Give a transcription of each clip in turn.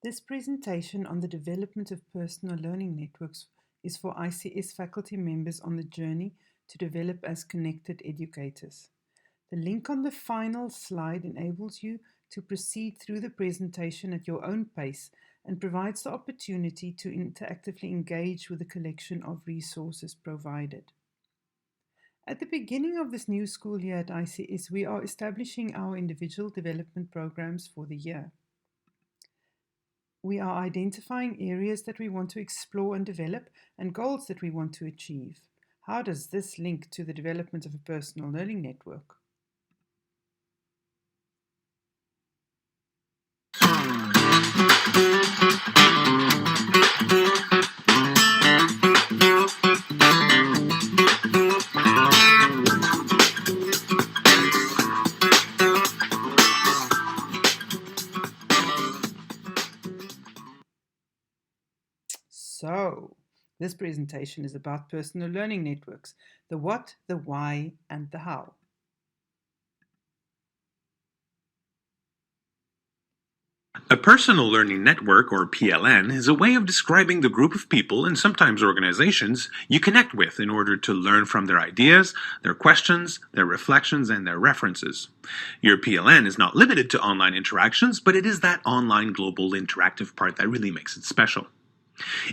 This presentation on the development of personal learning networks is for ICS faculty members on the journey to develop as connected educators. The link on the final slide enables you to proceed through the presentation at your own pace and provides the opportunity to interactively engage with the collection of resources provided. At the beginning of this new school year at ICS, we are establishing our individual development programs for the year. We are identifying areas that we want to explore and develop and goals that we want to achieve. How does this link to the development of a personal learning network? So, this presentation is about personal learning networks, the what, the why, and the how. A personal learning network, or PLN, is a way of describing the group of people, and sometimes organizations, you connect with in order to learn from their ideas, their questions, their reflections, and their references. Your PLN is not limited to online interactions, but it is that online global interactive part that really makes it special.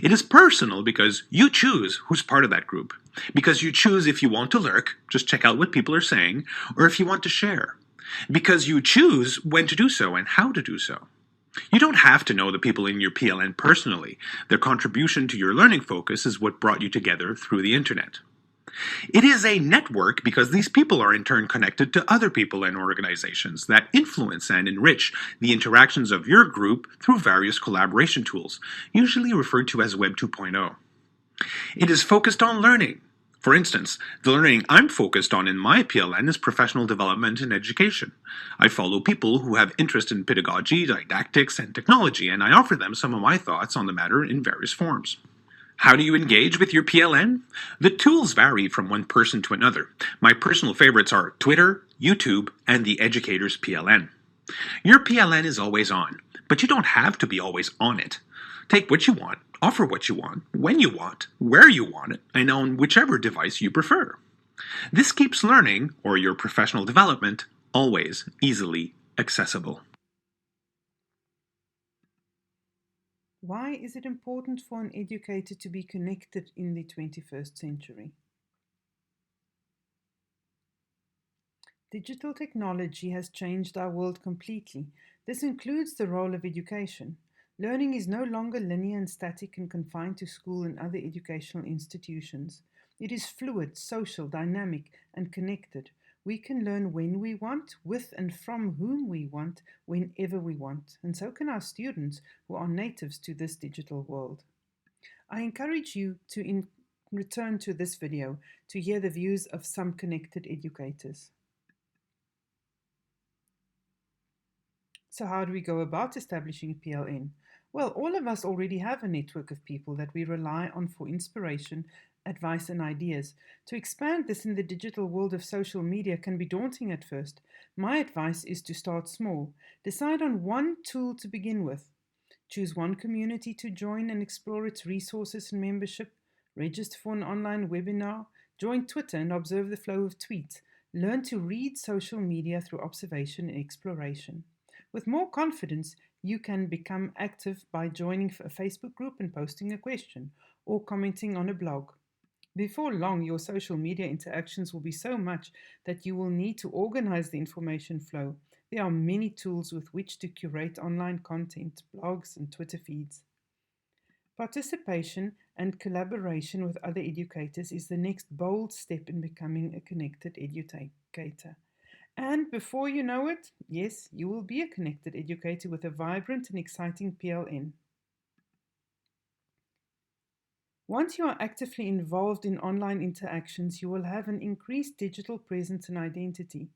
It is personal because you choose who's part of that group, because you choose if you want to lurk, just check out what people are saying, or if you want to share, because you choose when to do so and how to do so. You don't have to know the people in your PLN personally. Their contribution to your learning focus is what brought you together through the internet. It is a network because these people are in turn connected to other people and organizations that influence and enrich the interactions of your group through various collaboration tools, usually referred to as Web 2.0. It is focused on learning. For instance, the learning I'm focused on in my PLN is professional development and education. I follow people who have interest in pedagogy, didactics, and technology, and I offer them some of my thoughts on the matter in various forms. How do you engage with your PLN? The tools vary from one person to another. My personal favorites are Twitter, YouTube, and the Educator's PLN. Your PLN is always on, but you don't have to be always on it. Take what you want, offer what you want, when you want, where you want it, and on whichever device you prefer. This keeps learning, or your professional development, always easily accessible. Why is it important for an educator to be connected in the 21st century? Digital technology has changed our world completely. This includes the role of education. Learning is no longer linear and static and confined to school and other educational institutions. It is fluid, social, dynamic, and connected. We can learn when we want, with and from whom we want, whenever we want, and so can our students who are natives to this digital world. I encourage you to return to this video to hear the views of some connected educators. So how do we go about establishing a PLN? Well, all of us already have a network of people that we rely on for inspiration, advice, and ideas. To expand this in the digital world of social media can be daunting at first. My advice is to start small. Decide on one tool to begin with. Choose one community to join and explore its resources and membership. Register for an online webinar. Join Twitter and observe the flow of tweets. Learn to read social media through observation and exploration. With more confidence, you can become active by joining a Facebook group and posting a question or commenting on a blog. Before long, your social media interactions will be so much that you will need to organize the information flow. There are many tools with which to curate online content, blogs, and Twitter feeds. Participation and collaboration with other educators is the next bold step in becoming a connected educator. And before you know it, yes, you will be a connected educator with a vibrant and exciting PLN. Once you are actively involved in online interactions, you will have an increased digital presence and identity.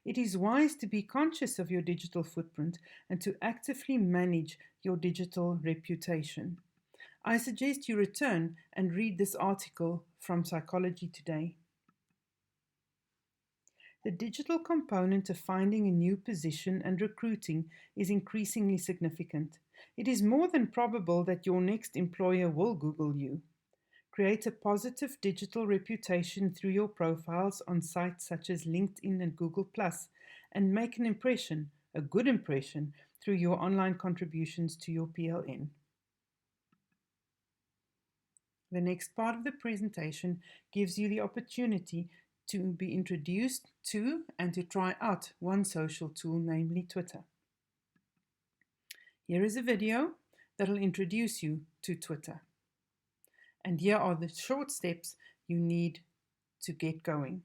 It is wise to be conscious of your digital footprint and to actively manage your digital reputation. I suggest you return and read this article from Psychology Today. The digital component of finding a new position and recruiting is increasingly significant. It is more than probable that your next employer will Google you. Create a positive digital reputation through your profiles on sites such as LinkedIn and Google, and make an impression, a good impression, through your online contributions to your PLN. The next part of the presentation gives you the opportunity to be introduced to and to try out one social tool, namely Twitter. Here is a video that will introduce you to Twitter. And here are the short steps you need to get going.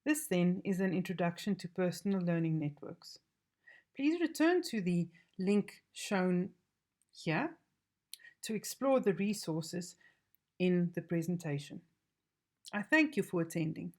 This then is an introduction to personal learning networks. Please return to the link shown here to explore the resources in the presentation. I thank you for attending.